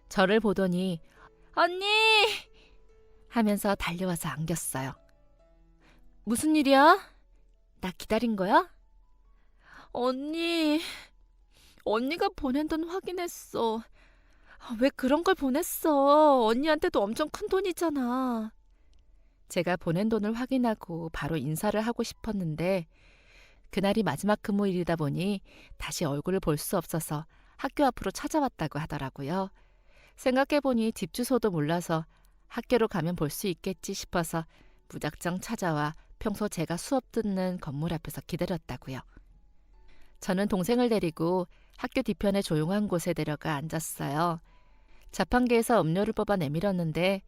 [SPEAKER 1] 저를 보더니 언니! 하면서 달려와서 안겼어요. 무슨 일이야? 나 기다린 거야? 언니가 보낸 돈 확인했어. 왜 그런 걸 보냈어? 언니한테도 엄청 큰 돈이잖아. 제가 보낸 돈을 확인하고 바로 인사를 하고 싶었는데 그날이 마지막 근무일이다 보니 다시 얼굴을 볼 수 없어서 학교 앞으로 찾아왔다고 하더라고요. 생각해보니 집 주소도 몰라서 학교로 가면 볼 수 있겠지 싶어서 무작정 찾아와 평소 제가 수업 듣는 건물 앞에서 기다렸다고요. 저는 동생을 데리고 학교 뒤편의 조용한 곳에 데려가 앉았어요. 자판기에서 음료를 뽑아 내밀었는데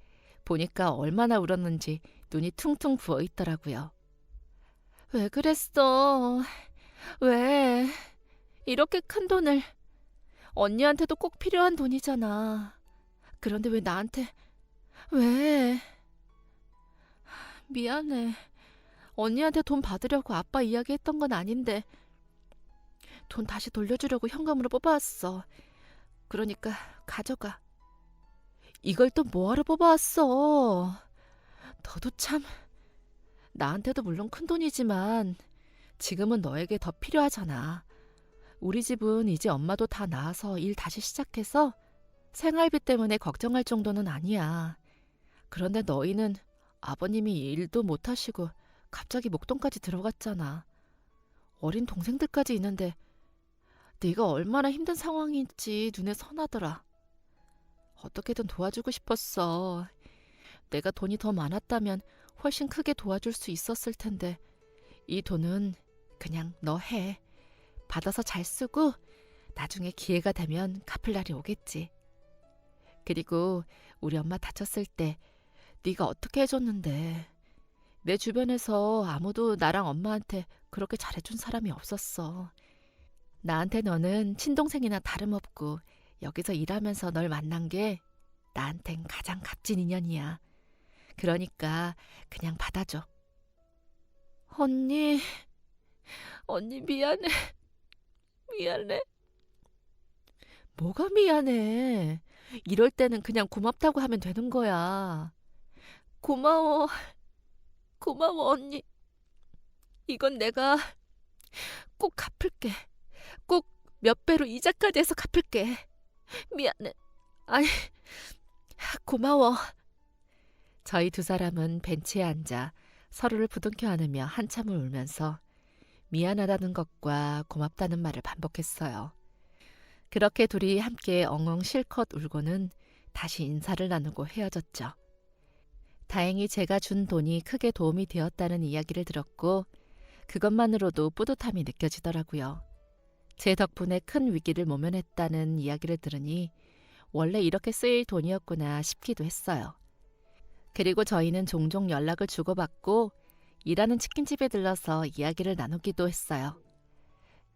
[SPEAKER 1] 보니까 얼마나 울었는지 눈이 퉁퉁 부어 있더라고요. 왜 그랬어? 왜? 이렇게 큰 돈을. 언니한테도 꼭 필요한 돈이잖아. 그런데 왜 나한테? 왜? 미안해. 언니한테 돈 받으려고 아빠 이야기했던 건 아닌데 돈 다시 돌려주려고 현금으로 뽑아왔어. 그러니까 가져가. 이걸 또 뭐하러 뽑아왔어? 너도 참. 나한테도 물론 큰 돈이지만 지금은 너에게 더 필요하잖아. 우리 집은 이제 엄마도 다 나아서 일 다시 시작해서 생활비 때문에 걱정할 정도는 아니야. 그런데 너희는 아버님이 일도 못하시고 갑자기 목돈까지 들어갔잖아. 어린 동생들까지 있는데 네가 얼마나 힘든 상황인지 눈에 선하더라. 어떻게든 도와주고 싶었어. 내가 돈이 더 많았다면 훨씬 크게 도와줄 수 있었을 텐데 이 돈은 그냥 너 해. 받아서 잘 쓰고 나중에 기회가 되면 갚을 날이 오겠지. 그리고 우리 엄마 다쳤을 때 네가 어떻게 해줬는데. 내 주변에서 아무도 나랑 엄마한테 그렇게 잘해준 사람이 없었어. 나한테 너는 친동생이나 다름없고 여기서 일하면서 널 만난 게 나한텐 가장 값진 인연이야. 그러니까 그냥 받아줘. 언니 미안해. 미안해. 뭐가 미안해. 이럴 때는 그냥 고맙다고 하면 되는 거야. 고마워. 고마워 언니. 이건 내가 꼭 갚을게. 꼭 몇 배로 이자까지 해서 갚을게. 미안해. 아니, 고마워. 저희 두 사람은 벤치에 앉아 서로를 부둥켜 안으며 한참을 울면서 미안하다는 것과 고맙다는 말을 반복했어요. 그렇게 둘이 함께 엉엉 실컷 울고는 다시 인사를 나누고 헤어졌죠. 다행히 제가 준 돈이 크게 도움이 되었다는 이야기를 들었고 그것만으로도 뿌듯함이 느껴지더라고요. 제 덕분에 큰 위기를 모면했다는 이야기를 들으니 원래 이렇게 쓰일 돈이었구나 싶기도 했어요. 그리고 저희는 종종 연락을 주고받고 일하는 치킨집에 들러서 이야기를 나누기도 했어요.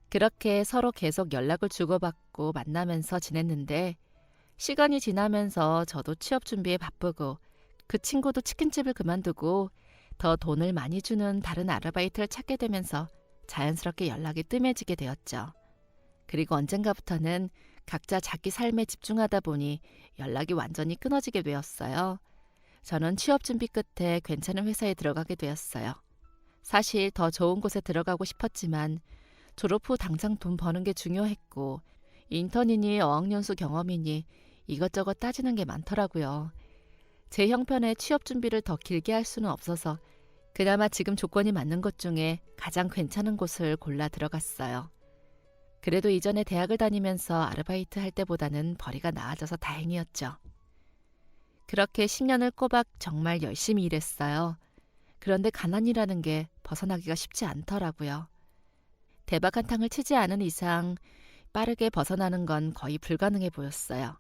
[SPEAKER 1] 그렇게 서로 계속 연락을 주고받고 만나면서 지냈는데 시간이 지나면서 저도 취업 준비에 바쁘고 그 친구도 치킨집을 그만두고 더 돈을 많이 주는 다른 아르바이트를 찾게 되면서 자연스럽게 연락이 뜸해지게 되었죠. 그리고 언젠가부터는 각자 자기 삶에 집중하다 보니 연락이 완전히 끊어지게 되었어요. 저는 취업 준비 끝에 괜찮은 회사에 들어가게 되었어요. 사실 더 좋은 곳에 들어가고 싶었지만 졸업 후 당장 돈 버는 게 중요했고 인턴이니 어학연수 경험이니 이것저것 따지는 게 많더라고요. 제 형편에 취업 준비를 더 길게 할 수는 없어서 그나마 지금 조건이 맞는 것 중에 가장 괜찮은 곳을 골라 들어갔어요. 그래도 이전에 대학을 다니면서 아르바이트 할 때보다는 벌이가 나아져서 다행이었죠. 그렇게 10년을 꼬박 정말 열심히 일했어요. 그런데 가난이라는 게 벗어나기가 쉽지 않더라고요. 대박 한탕을 치지 않은 이상 빠르게 벗어나는 건 거의 불가능해 보였어요.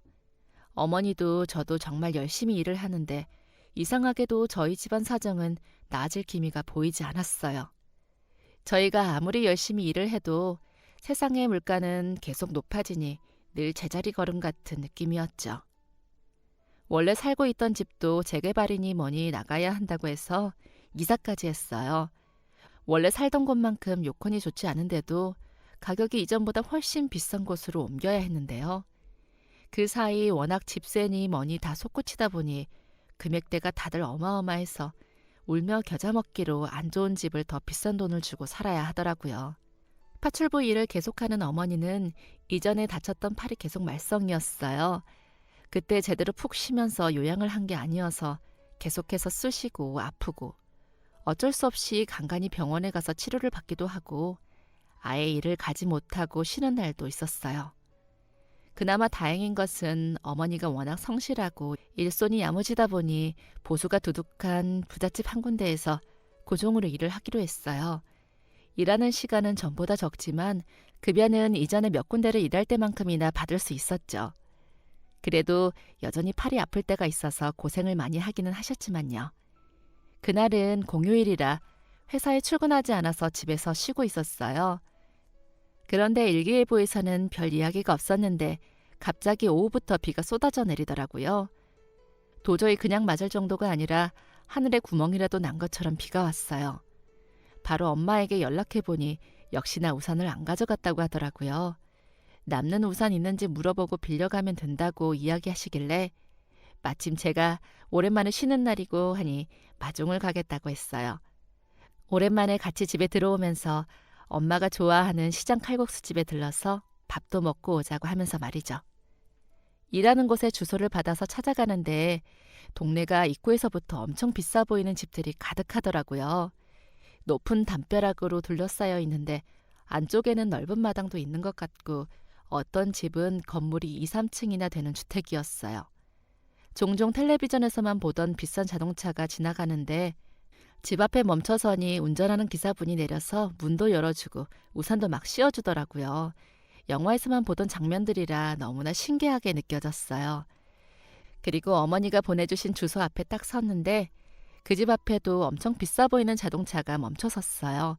[SPEAKER 1] 어머니도 저도 정말 열심히 일을 하는데 이상하게도 저희 집안 사정은 나아질 기미가 보이지 않았어요. 저희가 아무리 열심히 일을 해도 세상의 물가는 계속 높아지니 늘 제자리 걸음 같은 느낌이었죠. 원래 살고 있던 집도 재개발이니 뭐니 나가야 한다고 해서 이사까지 했어요. 원래 살던 곳만큼 요건이 좋지 않은데도 가격이 이전보다 훨씬 비싼 곳으로 옮겨야 했는데요. 그 사이 워낙 집세니 뭐니 다 솟구치다 보니 금액대가 다들 어마어마해서 울며 겨자 먹기로 안 좋은 집을 더 비싼 돈을 주고 살아야 하더라고요. 파출부 일을 계속하는 어머니는 이전에 다쳤던 팔이 계속 말썽이었어요. 그때 제대로 푹 쉬면서 요양을 한 게 아니어서 계속해서 쑤시고 아프고 어쩔 수 없이 간간히 병원에 가서 치료를 받기도 하고 아예 일을 가지 못하고 쉬는 날도 있었어요. 그나마 다행인 것은 어머니가 워낙 성실하고 일손이 야무지다 보니 보수가 두둑한 부잣집 한 군데에서 고정으로 일을 하기로 했어요. 일하는 시간은 전보다 적지만 급여는 이전에 몇 군데를 일할 때만큼이나 받을 수 있었죠. 그래도 여전히 팔이 아플 때가 있어서 고생을 많이 하기는 하셨지만요. 그날은 공휴일이라 회사에 출근하지 않아서 집에서 쉬고 있었어요. 그런데 일기예보에서는 별 이야기가 없었는데 갑자기 오후부터 비가 쏟아져 내리더라고요. 도저히 그냥 맞을 정도가 아니라 하늘에 구멍이라도 난 것처럼 비가 왔어요. 바로 엄마에게 연락해보니 역시나 우산을 안 가져갔다고 하더라고요. 남는 우산 있는지 물어보고 빌려가면 된다고 이야기하시길래 마침 제가 오랜만에 쉬는 날이고 하니 마중을 가겠다고 했어요. 오랜만에 같이 집에 들어오면서 엄마가 좋아하는 시장 칼국수 집에 들러서 밥도 먹고 오자고 하면서 말이죠. 일하는 곳에 주소를 받아서 찾아가는데 동네가 입구에서부터 엄청 비싸 보이는 집들이 가득하더라고요. 높은 담벼락으로 둘러싸여 있는데 안쪽에는 넓은 마당도 있는 것 같고 어떤 집은 건물이 2, 3층이나 되는 주택이었어요. 종종 텔레비전에서만 보던 비싼 자동차가 지나가는데 집 앞에 멈춰서니 운전하는 기사분이 내려서 문도 열어주고 우산도 막 씌워주더라고요. 영화에서만 보던 장면들이라 너무나 신기하게 느껴졌어요. 그리고 어머니가 보내주신 주소 앞에 딱 섰는데 그 집 앞에도 엄청 비싸 보이는 자동차가 멈춰 섰어요.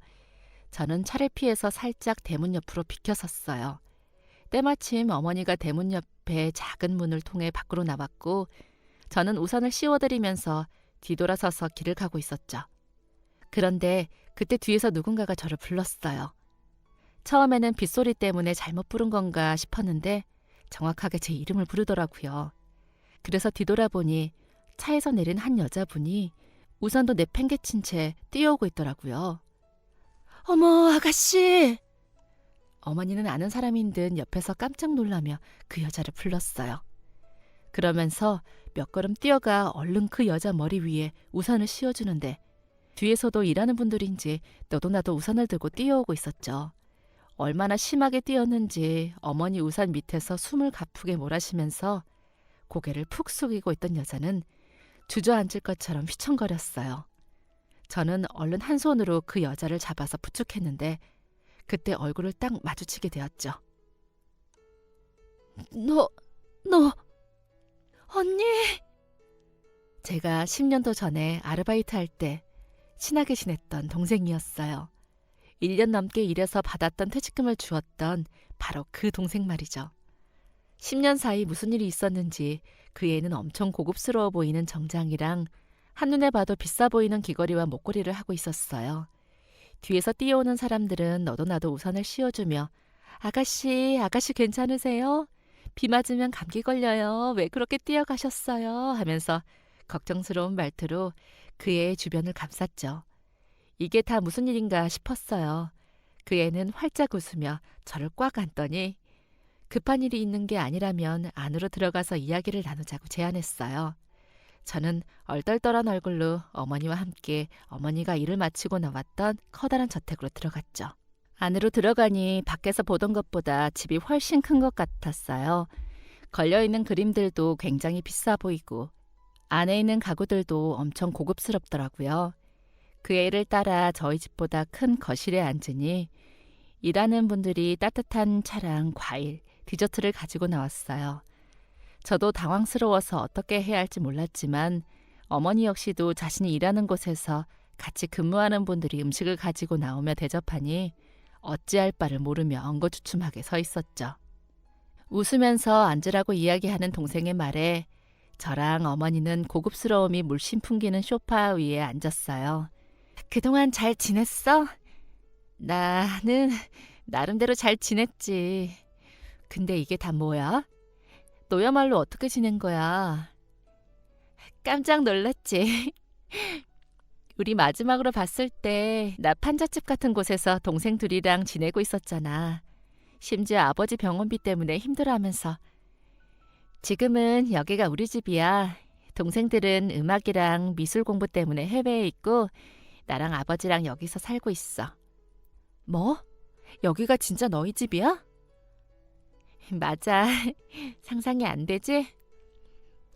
[SPEAKER 1] 저는 차를 피해서 살짝 대문 옆으로 비켜 섰어요. 때마침 어머니가 대문 옆에 작은 문을 통해 밖으로 나왔고 저는 우산을 씌워드리면서 뒤돌아서서 길을 가고 있었죠. 그런데 그때 뒤에서 누군가가 저를 불렀어요. 처음에는 빗소리 때문에 잘못 부른 건가 싶었는데 정확하게 제 이름을 부르더라고요. 그래서 뒤돌아보니 차에서 내린 한 여자분이 우산도 내팽개친 채 뛰어오고 있더라고요. 어머, 아가씨! 어머니는 아는 사람인 듯 옆에서 깜짝 놀라며 그 여자를 불렀어요. 그러면서 몇 걸음 뛰어가 얼른 그 여자 머리 위에 우산을 씌워주는데 뒤에서도 일하는 분들인지 너도 나도 우산을 들고 뛰어오고 있었죠. 얼마나 심하게 뛰었는지 어머니 우산 밑에서 숨을 가쁘게 몰아쉬면서 고개를 푹 숙이고 있던 여자는 주저앉을 것처럼 휘청거렸어요. 저는 얼른 한 손으로 그 여자를 잡아서 부축했는데 그때 얼굴을 딱 마주치게 되었죠. 너, 언니! 제가 10년도 전에 아르바이트 할 때 친하게 지냈던 동생이었어요. 1년 넘게 일해서 받았던 퇴직금을 주었던 바로 그 동생 말이죠. 10년 사이 무슨 일이 있었는지 그 애는 엄청 고급스러워 보이는 정장이랑 한눈에 봐도 비싸 보이는 귀걸이와 목걸이를 하고 있었어요. 뒤에서 뛰어오는 사람들은 너도 나도 우산을 씌워주며 아가씨 괜찮으세요? 비 맞으면 감기 걸려요. 왜 그렇게 뛰어가셨어요? 하면서 걱정스러운 말투로 그 애의 주변을 감쌌죠. 이게 다 무슨 일인가 싶었어요. 그 애는 활짝 웃으며 저를 꽉 안더니 급한 일이 있는 게 아니라면 안으로 들어가서 이야기를 나누자고 제안했어요. 저는 얼떨떨한 얼굴로 어머니와 함께 어머니가 일을 마치고 나왔던 커다란 저택으로 들어갔죠. 안으로 들어가니 밖에서 보던 것보다 집이 훨씬 큰 것 같았어요. 걸려있는 그림들도 굉장히 비싸 보이고 안에 있는 가구들도 엄청 고급스럽더라고요. 그 애를 따라 저희 집보다 큰 거실에 앉으니 일하는 분들이 따뜻한 차랑 과일, 디저트를 가지고 나왔어요. 저도 당황스러워서 어떻게 해야 할지 몰랐지만 어머니 역시도 자신이 일하는 곳에서 같이 근무하는 분들이 음식을 가지고 나오며 대접하니 어찌할 바를 모르며 엉거주춤하게 서 있었죠. 웃으면서 앉으라고 이야기하는 동생의 말에 저랑 어머니는 고급스러움이 물씬 풍기는 소파 위에 앉았어요. 그동안 잘 지냈어? 나는 나름대로 잘 지냈지. 근데 이게 다 뭐야? 너야말로 어떻게 지낸 거야? 깜짝 놀랐지. 우리 마지막으로 봤을 때 나 판잣집 같은 곳에서 동생 둘이랑 지내고 있었잖아. 심지어 아버지 병원비 때문에 힘들어하면서. 지금은 여기가 우리 집이야. 동생들은 음악이랑 미술 공부 때문에 해외에 있고 나랑 아버지랑 여기서 살고 있어. 뭐? 여기가 진짜 너희 집이야? 맞아. 상상이 안 되지?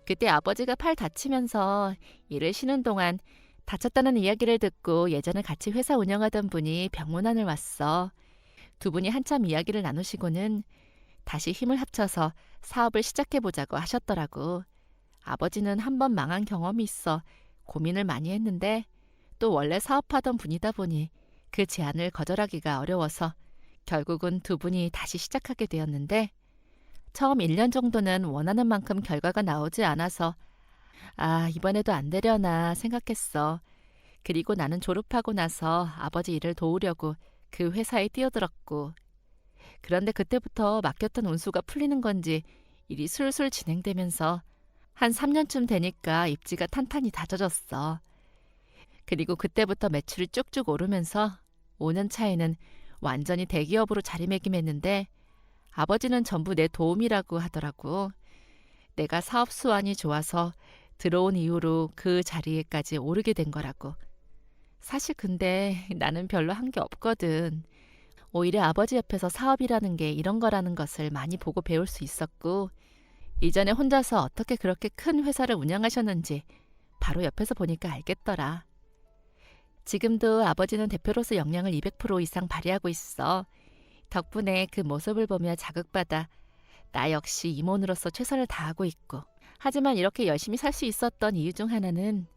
[SPEAKER 1] 그때 아버지가 팔 다치면서 일을 쉬는 동안 다쳤다는 이야기를 듣고 예전에 같이 회사 운영하던 분이 병문안을 왔어. 두 분이 한참 이야기를 나누시고는 다시 힘을 합쳐서 사업을 시작해보자고 하셨더라고. 아버지는 한 번 망한 경험이 있어 고민을 많이 했는데 또 원래 사업하던 분이다 보니 그 제안을 거절하기가 어려워서 결국은 두 분이 다시 시작하게 되었는데 처음 1년 정도는 원하는 만큼 결과가 나오지 않아서 이번에도 안 되려나 생각했어. 그리고 나는 졸업하고 나서 아버지 일을 도우려고 그 회사에 뛰어들었고 그런데 그때부터 맡겼던 운수가 풀리는 건지 일이 술술 진행되면서 한 3년쯤 되니까 입지가 탄탄히 다져졌어. 그리고 그때부터 매출이 쭉쭉 오르면서 5년 차에는 완전히 대기업으로 자리매김했는데 아버지는 전부 내 도움이라고 하더라고. 내가 사업 수완이 좋아서 들어온 이후로 그 자리에까지 오르게 된 거라고. 사실 근데 나는 별로 한 게 없거든. 오히려 아버지 옆에서 사업이라는 게 이런 거라는 것을 많이 보고 배울 수 있었고 이전에 혼자서 어떻게 그렇게 큰 회사를 운영하셨는지 바로 옆에서 보니까 알겠더라. 지금도 아버지는 대표로서 역량을 200% 이상 발휘하고 있어. 덕분에 그 모습을 보며 자극받아 나 역시 임원으로서 최선을 다하고 있고 하지만 이렇게 열심히 살 수 있었던 이유 중 하나는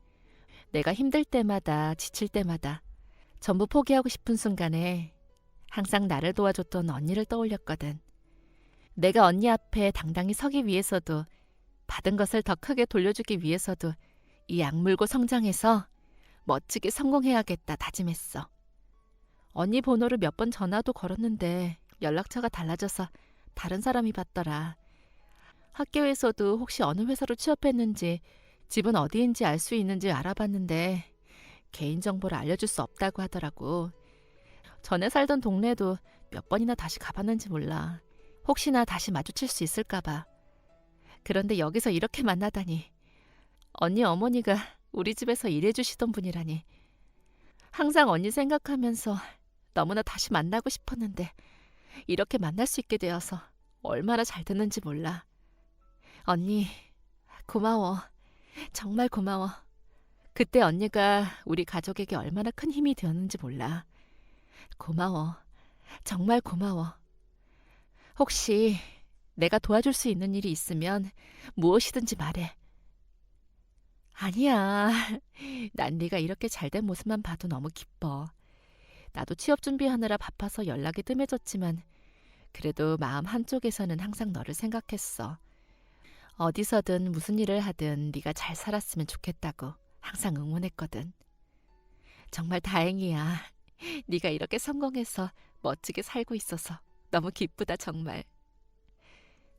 [SPEAKER 1] 내가 힘들 때마다 지칠 때마다 전부 포기하고 싶은 순간에 항상 나를 도와줬던 언니를 떠올렸거든. 내가 언니 앞에 당당히 서기 위해서도 받은 것을 더 크게 돌려주기 위해서도 이 악물고 성장해서 멋지게 성공해야겠다 다짐했어. 언니 번호를 몇 번 전화도 걸었는데 연락처가 달라져서 다른 사람이 받더라. 학교에서도 혹시 어느 회사로 취업했는지 집은 어디인지 알 수 있는지 알아봤는데 개인정보를 알려줄 수 없다고 하더라고. 전에 살던 동네도 몇 번이나 다시 가봤는지 몰라. 혹시나 다시 마주칠 수 있을까 봐. 그런데 여기서 이렇게 만나다니. 언니 어머니가 우리 집에서 일해주시던 분이라니. 항상 언니 생각하면서 너무나 다시 만나고 싶었는데 이렇게 만날 수 있게 되어서 얼마나 잘 됐는지 몰라. 언니 고마워. 정말 고마워. 그때 언니가 우리 가족에게 얼마나 큰 힘이 되었는지 몰라. 고마워. 정말 고마워. 혹시 내가 도와줄 수 있는 일이 있으면 무엇이든지 말해. 아니야. 난 네가 이렇게 잘된 모습만 봐도 너무 기뻐. 나도 취업 준비하느라 바빠서 연락이 뜸해졌지만 그래도 마음 한쪽에서는 항상 너를 생각했어. 어디서든 무슨 일을 하든 네가 잘 살았으면 좋겠다고 항상 응원했거든. 정말 다행이야. 네가 이렇게 성공해서 멋지게 살고 있어서 너무 기쁘다 정말.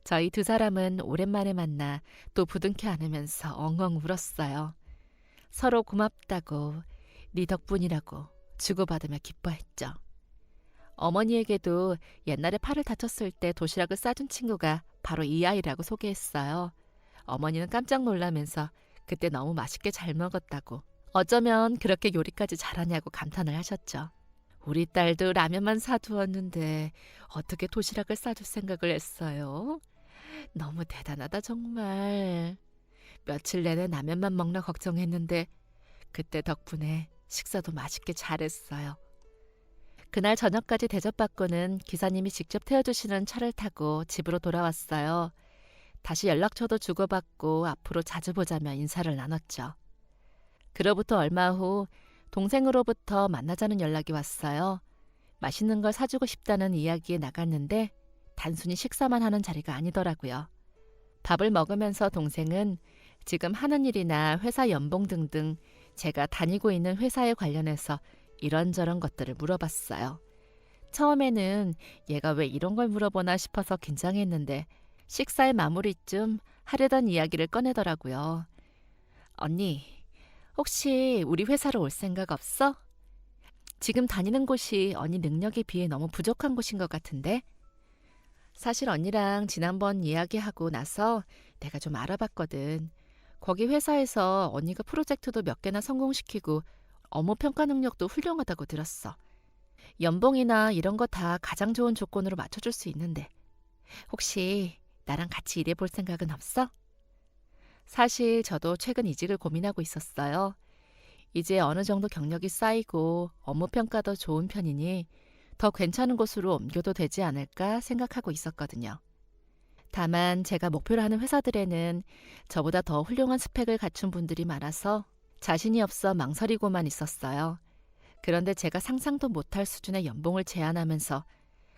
[SPEAKER 1] 저희 두 사람은 오랜만에 만나 또 부둥켜 안으면서 엉엉 울었어요. 서로 고맙다고 네 덕분이라고 주고받으며 기뻐했죠. 어머니에게도 옛날에 팔을 다쳤을 때 도시락을 싸준 친구가 바로 이 아이라고 소개했어요. 어머니는 깜짝 놀라면서 그때 너무 맛있게 잘 먹었다고 어쩌면 그렇게 요리까지 잘하냐고 감탄을 하셨죠. 우리 딸도 라면만 사두었는데 어떻게 도시락을 싸줄 생각을 했어요? 너무 대단하다 정말. 며칠 내내 라면만 먹나 걱정했는데 그때 덕분에 식사도 맛있게 잘했어요. 그날 저녁까지 대접받고는 기사님이 직접 태워주시는 차를 타고 집으로 돌아왔어요. 다시 연락처도 주고받고 앞으로 자주 보자며 인사를 나눴죠. 그로부터 얼마 후 동생으로부터 만나자는 연락이 왔어요. 맛있는 걸 사주고 싶다는 이야기에 나갔는데 단순히 식사만 하는 자리가 아니더라고요. 밥을 먹으면서 동생은 지금 하는 일이나 회사 연봉 등등 제가 다니고 있는 회사에 관련해서 이런저런 것들을 물어봤어요. 처음에는 얘가 왜 이런 걸 물어보나 싶어서 긴장했는데 식사의 마무리쯤 하려던 이야기를 꺼내더라고요. 언니, 혹시 우리 회사로 올 생각 없어? 지금 다니는 곳이 언니 능력에 비해 너무 부족한 곳인 것 같은데? 사실 언니랑 지난번 이야기하고 나서 내가 좀 알아봤거든. 거기 회사에서 언니가 프로젝트도 몇 개나 성공시키고 업무 평가 능력도 훌륭하다고 들었어. 연봉이나 이런 거 다 가장 좋은 조건으로 맞춰줄 수 있는데 혹시 나랑 같이 일해볼 생각은 없어? 사실 저도 최근 이직을 고민하고 있었어요. 이제 어느 정도 경력이 쌓이고 업무 평가도 좋은 편이니 더 괜찮은 곳으로 옮겨도 되지 않을까 생각하고 있었거든요. 다만 제가 목표로 하는 회사들에는 저보다 더 훌륭한 스펙을 갖춘 분들이 많아서 자신이 없어 망설이고만 있었어요. 그런데 제가 상상도 못할 수준의 연봉을 제안하면서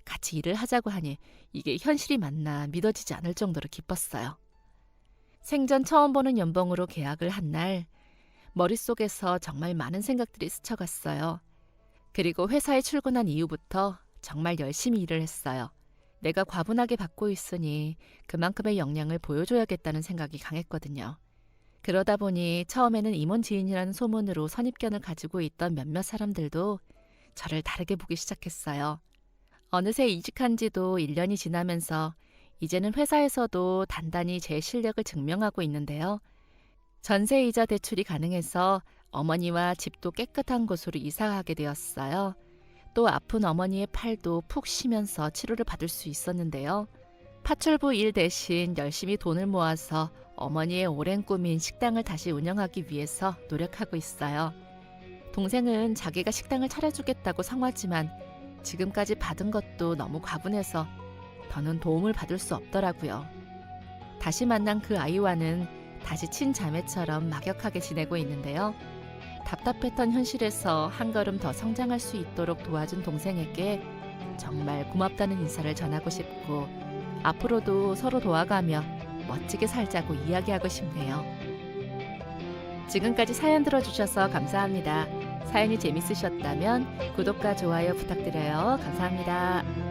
[SPEAKER 1] 같이 일을 하자고 하니 이게 현실이 맞나 믿어지지 않을 정도로 기뻤어요. 생전 처음 보는 연봉으로 계약을 한 날 머릿속에서 정말 많은 생각들이 스쳐갔어요. 그리고 회사에 출근한 이후부터 정말 열심히 일을 했어요. 내가 과분하게 받고 있으니 그만큼의 역량을 보여줘야겠다는 생각이 강했거든요. 그러다 보니 처음에는 임원 지인이라는 소문으로 선입견을 가지고 있던 몇몇 사람들도 저를 다르게 보기 시작했어요. 어느새 이직한 지도 1년이 지나면서 이제는 회사에서도 단단히 제 실력을 증명하고 있는데요. 전세이자 대출이 가능해서 어머니와 집도 깨끗한 곳으로 이사하게 되었어요. 또 아픈 어머니의 팔도 푹 쉬면서 치료를 받을 수 있었는데요. 파출부 일 대신 열심히 돈을 모아서 어머니의 오랜 꿈인 식당을 다시 운영하기 위해서 노력하고 있어요. 동생은 자기가 식당을 차려주겠다고 성화지만 지금까지 받은 것도 너무 과분해서 더는 도움을 받을 수 없더라고요. 다시 만난 그 아이와는 다시 친자매처럼 막역하게 지내고 있는데요. 답답했던 현실에서 한 걸음 더 성장할 수 있도록 도와준 동생에게 정말 고맙다는 인사를 전하고 싶고 앞으로도 서로 도와가며 멋지게 살자고 이야기하고 싶네요. 지금까지 사연 들어주셔서 감사합니다. 사연이 재밌으셨다면 구독과 좋아요 부탁드려요. 감사합니다.